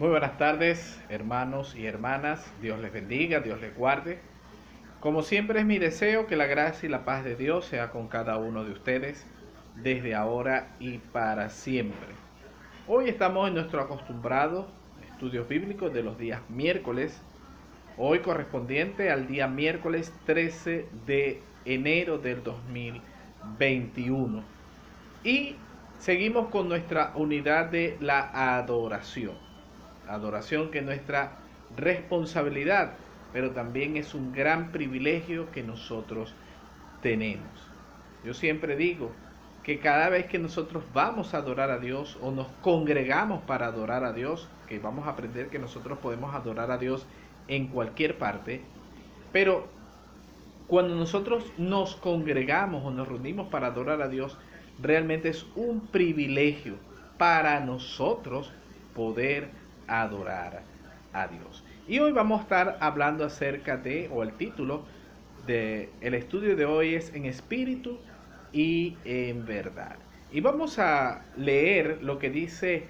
Muy buenas tardes, hermanos y hermanas. Dios les bendiga, Dios les guarde. Como siempre es mi deseo que la gracia y la paz de Dios sea con cada uno de ustedes, desde ahora y para siempre. Hoy estamos en nuestro acostumbrado estudio bíblico de los días miércoles, hoy correspondiente al día miércoles 13 de enero del 2021. Y seguimos con nuestra unidad de la adoración. Adoración que es nuestra responsabilidad, pero también es un gran privilegio que nosotros tenemos. Yo siempre digo que cada vez que nosotros vamos a adorar a Dios o nos congregamos para adorar a Dios, que vamos a aprender que nosotros podemos adorar a Dios en cualquier parte, pero cuando nosotros nos congregamos o nos reunimos para adorar a Dios, realmente es un privilegio para nosotros poder adorar a Dios. Y hoy vamos a estar hablando acerca de, o el título del estudio de hoy es En espíritu y en verdad. Y vamos a leer lo que dice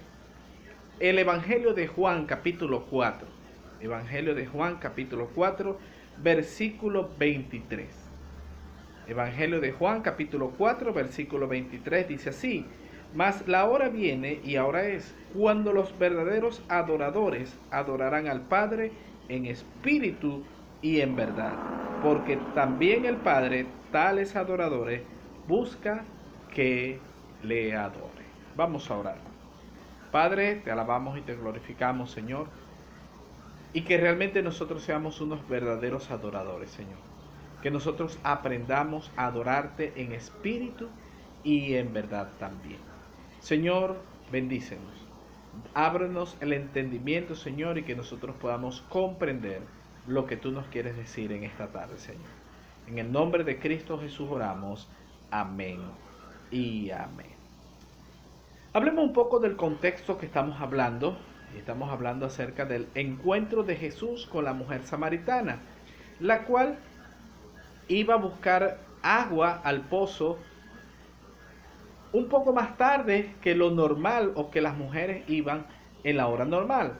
el Evangelio de Juan capítulo 4. Evangelio de Juan capítulo 4, versículo 23. Evangelio de Juan capítulo 4, versículo 23 dice así: Mas la hora viene y ahora es, cuando los verdaderos adoradores adorarán al Padre en espíritu y en verdad, porque también el Padre tales adoradores busca que le adore. Vamos a orar. Padre, te alabamos y te glorificamos, Señor, y que realmente nosotros seamos unos verdaderos adoradores, Señor. Que nosotros aprendamos a adorarte en espíritu y en verdad también. Señor, bendícenos. Ábrenos el entendimiento, Señor, y que nosotros podamos comprender lo que tú nos quieres decir en esta tarde, Señor. En el nombre de Cristo Jesús oramos. Amén y amén. Hablemos un poco del contexto que estamos hablando. Estamos hablando acerca del encuentro de Jesús con la mujer samaritana, la cual iba a buscar agua al pozo un poco más tarde que lo normal o que las mujeres iban en la hora normal.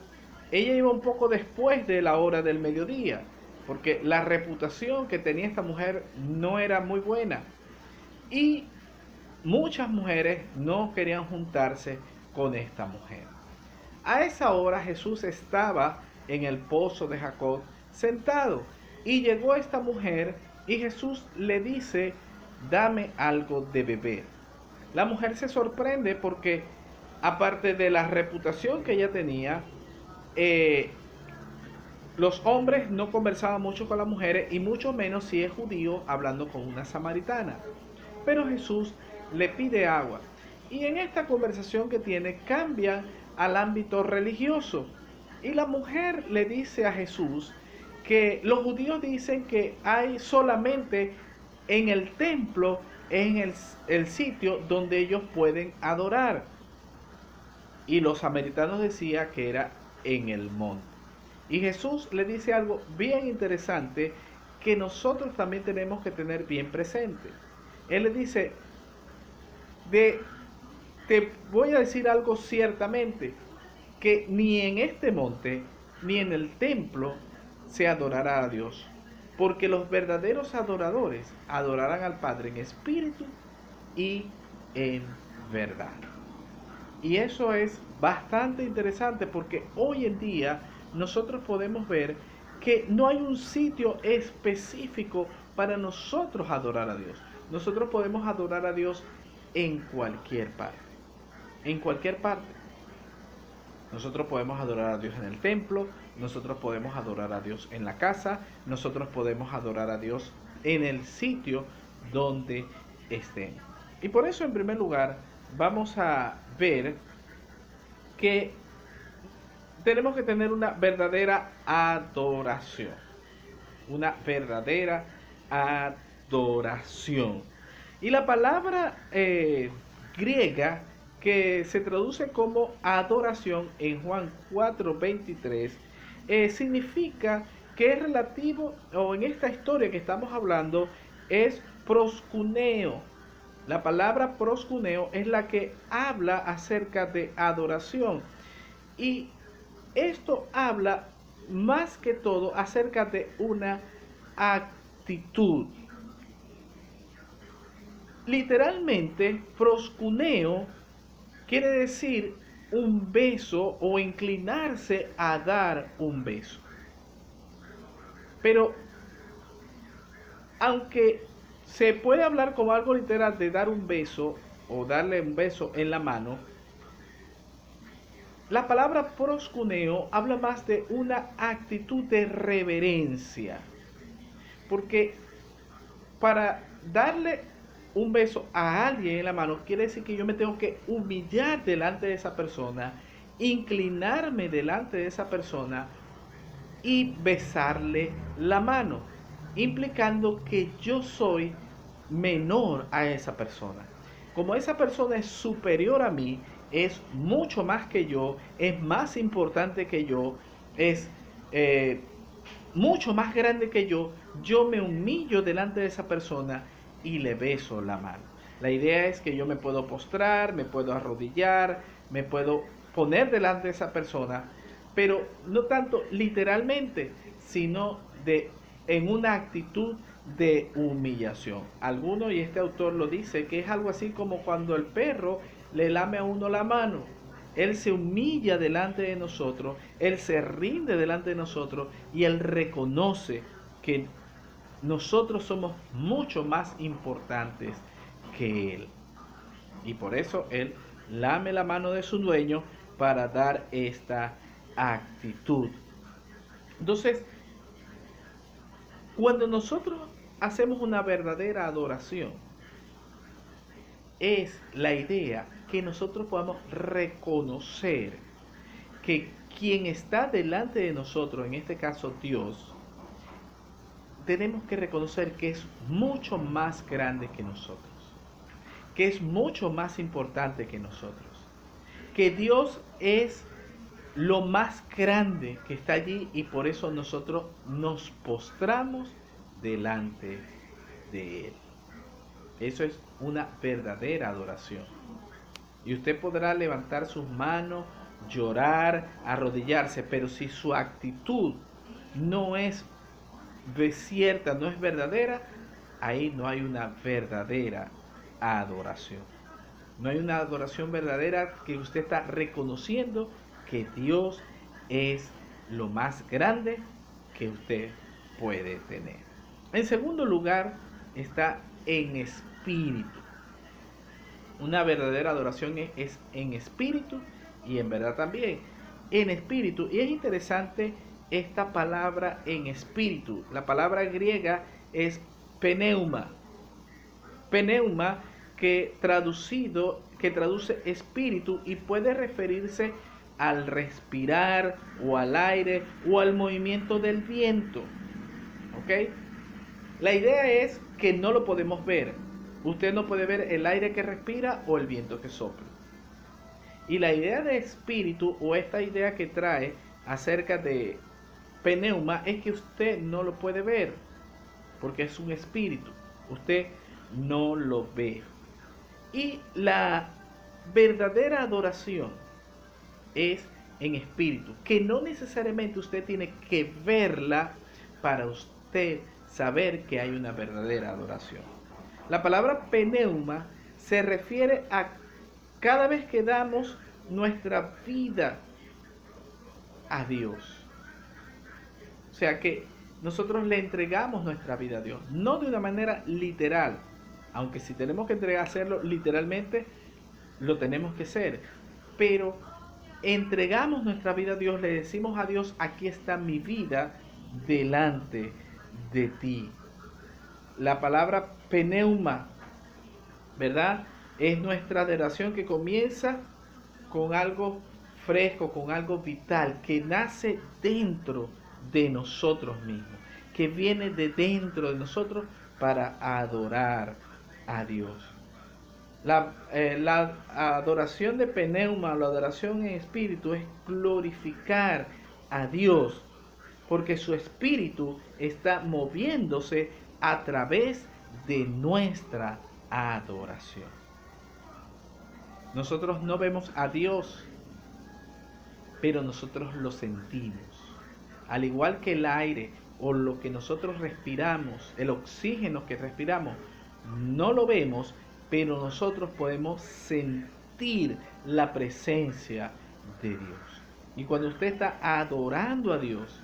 Ella iba un poco después de la hora del mediodía, porque la reputación que tenía esta mujer no era muy buena. Y muchas mujeres no querían juntarse con esta mujer. A esa hora Jesús estaba en el pozo de Jacob sentado y llegó esta mujer y Jesús le dice: dame algo de beber. La mujer se sorprende porque aparte de la reputación que ella tenía, eh, los hombres no conversaban mucho con las mujeres y mucho menos si es judío hablando con una samaritana. Pero Jesús le pide agua. Y en esta conversación que tiene cambia al ámbito religioso. Y la mujer le dice a Jesús que los judíos dicen que hay solamente en el templo, en el sitio donde ellos pueden adorar. Y los samaritanos decían que era en el monte. Y Jesús le dice algo bien interesante que nosotros también tenemos que tener bien presente. Él le dice: te voy a decir algo ciertamente, que ni en este monte ni en el templo se adorará a Dios, porque los verdaderos adoradores adorarán al Padre en espíritu y en verdad. Y eso es bastante interesante porque hoy en día nosotros podemos ver que no hay un sitio específico para nosotros adorar a Dios. Nosotros podemos adorar a Dios en cualquier parte. En cualquier parte. Nosotros podemos adorar a Dios en el templo, nosotros podemos adorar a Dios en la casa, nosotros podemos adorar a Dios en el sitio donde estén. Y por eso, en primer lugar, vamos a ver que tenemos que tener una verdadera adoración. Una verdadera adoración. Y la palabra griega que se traduce como adoración en Juan 4:23 significa que es relativo, o en esta historia que estamos hablando, es proscuneo. La palabra proscuneo es la que habla acerca de adoración. Y esto habla más que todo acerca de una actitud. Literalmente, proscuneo quiere decir un beso o inclinarse a dar un beso. Pero aunque se puede hablar como algo literal de dar un beso o darle un beso en la mano, la palabra proscuneo habla más de una actitud de reverencia. Porque para darle un beso a alguien en la mano quiere decir que yo me tengo que humillar delante de esa persona, inclinarme delante de esa persona y besarle la mano, implicando que yo soy menor a esa persona. Como esa persona es superior a mí, es mucho más que yo, es más importante que yo, es mucho más grande que yo me humillo delante de esa persona y le beso la mano. La idea es que yo me puedo postrar, me puedo arrodillar, me puedo poner delante de esa persona, pero no tanto literalmente, sino en una actitud de humillación. Alguno, y este autor lo dice, que es algo así como cuando el perro le lame a uno la mano. Él se humilla delante de nosotros, Él se rinde delante de nosotros y Él reconoce que nosotros somos mucho más importantes que Él. Y por eso Él lame la mano de su dueño para dar esta actitud. Entonces, cuando nosotros hacemos una verdadera adoración, es la idea que nosotros podamos reconocer que quien está delante de nosotros, en este caso Dios, tenemos que reconocer que es mucho más grande que nosotros, que es mucho más importante que nosotros, que Dios es lo más grande que está allí y por eso nosotros nos postramos delante de Él. Eso es una verdadera adoración. Y usted podrá levantar sus manos, llorar, arrodillarse, pero si su actitud no es cierta, no es verdadera, ahí no hay una verdadera adoración. No hay una adoración verdadera que usted está reconociendo que Dios es lo más grande que usted puede tener. En segundo lugar, está en espíritu. Una verdadera adoración es en espíritu y en verdad también. En espíritu. Y es interesante esta palabra en espíritu. La palabra griega es pneuma. Pneuma que traduce espíritu y puede referirse al respirar o al aire o al movimiento del viento. ¿Ok? La idea es que no lo podemos ver. Usted no puede ver el aire que respira o el viento que sopla. Y la idea de espíritu o esta idea que trae acerca de pneuma es que usted no lo puede ver porque es un espíritu. Usted no lo ve. Y la verdadera adoración es en espíritu, que no necesariamente usted tiene que verla para usted saber que hay una verdadera adoración. La palabra pneuma se refiere a cada vez que damos nuestra vida a Dios. O sea que nosotros le entregamos nuestra vida a Dios, no de una manera literal, aunque si tenemos que hacerlo literalmente, lo tenemos que hacer, pero entregamos nuestra vida a Dios, le decimos a Dios, aquí está mi vida delante de ti. La palabra pneuma, ¿verdad? Es nuestra adoración que comienza con algo fresco, con algo vital, que nace dentro de nosotros mismos, que viene de dentro de nosotros para adorar a Dios. La adoración de pneuma, la adoración en espíritu es glorificar a Dios, porque su espíritu está moviéndose a través de nuestra adoración. Nosotros no vemos a Dios, pero nosotros lo sentimos. Al igual que el aire o lo que nosotros respiramos, el oxígeno que respiramos, no lo vemos, pero nosotros podemos sentir la presencia de Dios. Y cuando usted está adorando a Dios,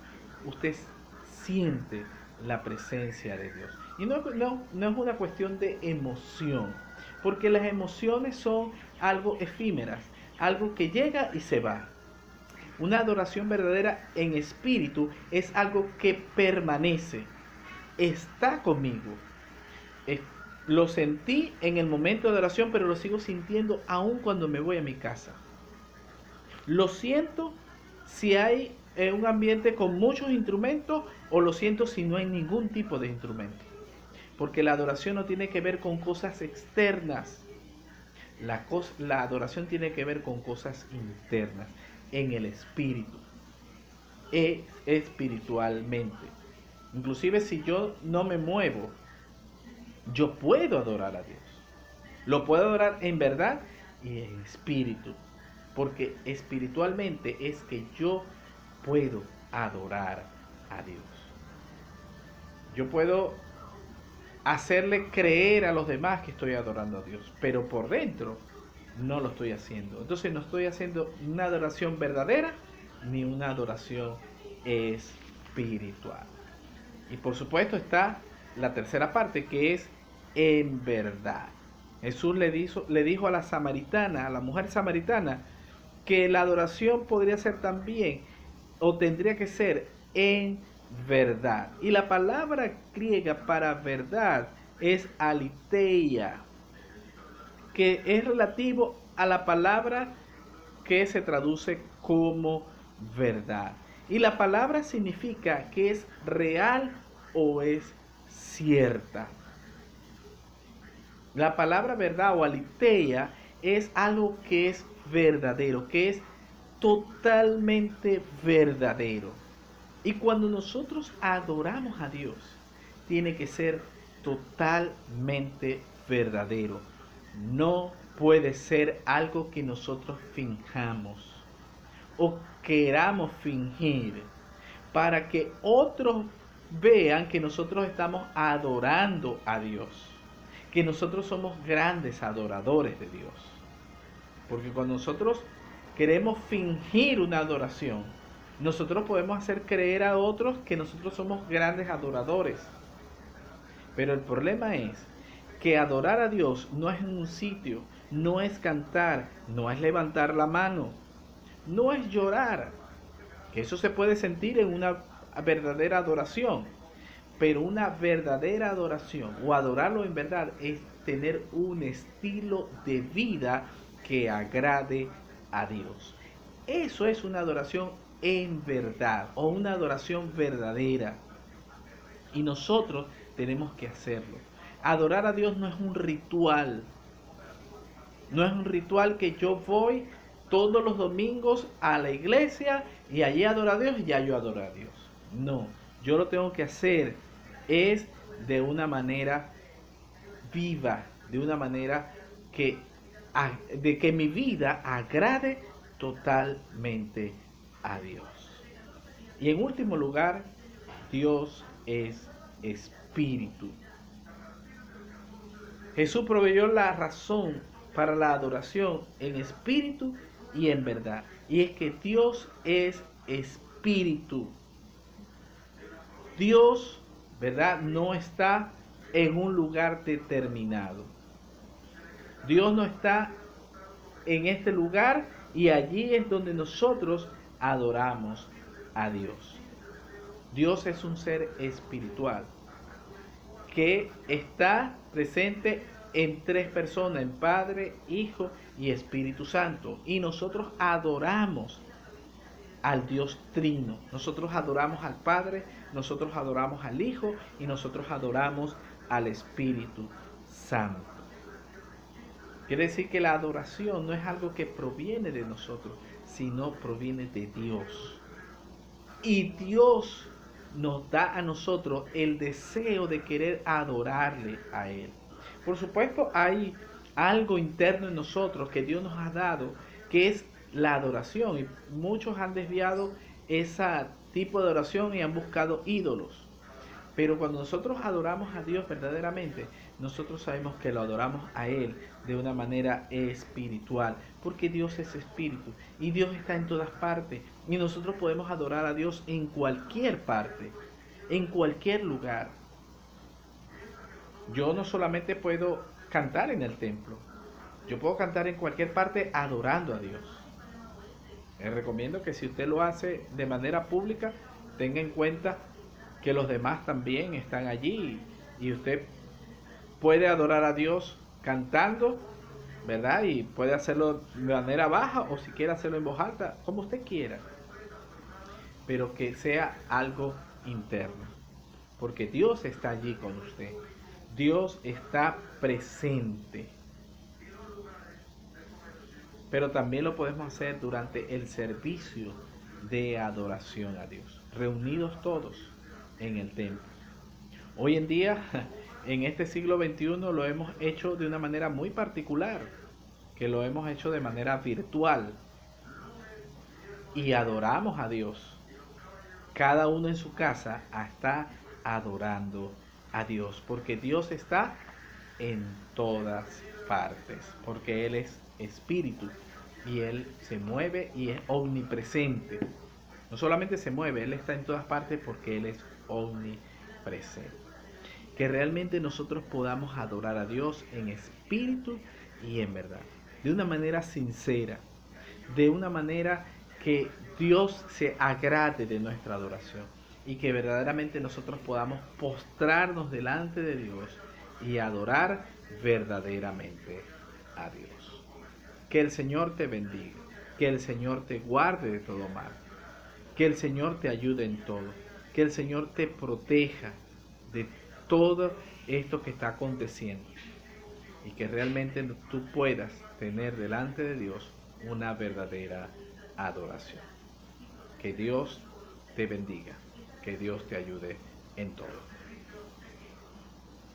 usted siente la presencia de Dios. Y no es una cuestión de emoción, porque las emociones son algo efímeras, algo que llega y se va. Una adoración verdadera en espíritu es algo que permanece, está conmigo. Lo sentí en el momento de adoración, pero lo sigo sintiendo aún cuando me voy a mi casa. Lo siento si hay un ambiente con muchos instrumentos, o lo siento si no hay ningún tipo de instrumento. Porque la adoración no tiene que ver con cosas externas. La adoración tiene que ver con cosas internas, en el espíritu, espiritualmente. Inclusive si yo no me muevo, yo puedo adorar a Dios. Lo puedo adorar en verdad y en espíritu. Porque espiritualmente es que yo puedo adorar a Dios. Yo puedo hacerle creer a los demás que estoy adorando a Dios, pero por dentro no lo estoy haciendo. Entonces no estoy haciendo una adoración verdadera ni una adoración espiritual. Y por supuesto está la tercera parte, que es en verdad. Jesús le dijo a la samaritana, a la mujer samaritana, que la adoración podría ser también, o tendría que ser, en verdad. Y la palabra griega para verdad es aletheia, que es relativo a la palabra que se traduce como verdad. Y la palabra significa que es real o es cierta. La palabra verdad o aletheia es algo que es verdadero, que es totalmente verdadero. Y cuando nosotros adoramos a Dios, tiene que ser totalmente verdadero. No puede ser algo que nosotros finjamos o queramos fingir para que otros vean que nosotros estamos adorando a Dios, que nosotros somos grandes adoradores de Dios. Porque cuando nosotros queremos fingir una adoración, nosotros podemos hacer creer a otros que nosotros somos grandes adoradores. Pero el problema es que adorar a Dios no es en un sitio, no es cantar, no es levantar la mano, no es llorar, que eso se puede sentir en una verdadera adoración. Pero una verdadera adoración, o adorarlo en verdad, es tener un estilo de vida que agrade a Dios. Eso es una adoración en verdad, o una adoración verdadera. Y nosotros tenemos que hacerlo. Adorar a Dios no es un ritual. No es un ritual que yo voy todos los domingos a la iglesia y allí adoro a Dios y ya yo adoro a Dios. No, yo lo tengo que hacer es de una manera viva, de una manera de que mi vida agrade totalmente a Dios. Y en último lugar, Dios es espíritu. Jesús proveyó la razón para la adoración en espíritu y en verdad. Y es que Dios es espíritu. Dios, ¿verdad?, no está en un lugar determinado. Dios no está en este lugar y allí es donde nosotros adoramos a Dios. Dios es un ser espiritual que está presente en tres personas, en Padre, Hijo y Espíritu Santo. Y nosotros adoramos al Dios Trino. Nosotros adoramos al Padre, nosotros adoramos al Hijo y nosotros adoramos al Espíritu Santo. Quiere decir que la adoración no es algo que proviene de nosotros, sino proviene de Dios. Y Dios nos da a nosotros el deseo de querer adorarle a Él. Por supuesto, hay algo interno en nosotros que Dios nos ha dado, que es la adoración. Y muchos han desviado ese tipo de adoración y han buscado ídolos. Pero cuando nosotros adoramos a Dios verdaderamente, nosotros sabemos que lo adoramos a Él de una manera espiritual, porque Dios es espíritu y Dios está en todas partes. Y nosotros podemos adorar a Dios en cualquier parte, en cualquier lugar. Yo no solamente puedo cantar en el templo, yo puedo cantar en cualquier parte adorando a Dios. Les recomiendo que si usted lo hace de manera pública, tenga en cuenta que los demás también están allí y usted puede adorar a Dios cantando, ¿verdad? Y puede hacerlo de manera baja o si quiere hacerlo en voz alta, como usted quiera, pero que sea algo interno, porque Dios está allí con usted. Dios está presente. Pero también lo podemos hacer durante el servicio de adoración a Dios, reunidos todos en el templo. Hoy en día, en este siglo XXI, lo hemos hecho de una manera muy particular, que lo hemos hecho de manera virtual y adoramos a Dios. Cada uno en su casa está adorando a Dios, porque Dios está en todas partes, porque Él es espíritu y Él se mueve y es omnipresente. No solamente se mueve, Él está en todas partes porque Él es omnipresente. Que realmente nosotros podamos adorar a Dios en espíritu y en verdad, de una manera sincera, de una manera que Dios se agrade de nuestra adoración y que verdaderamente nosotros podamos postrarnos delante de Dios y adorar verdaderamente a Dios. Que el Señor te bendiga, que el Señor te guarde de todo mal, que el Señor te ayude en todo, que el Señor te proteja de todo esto que está aconteciendo y que realmente tú puedas tener delante de Dios una verdadera adoración. Que Dios te bendiga, que Dios te ayude en todo.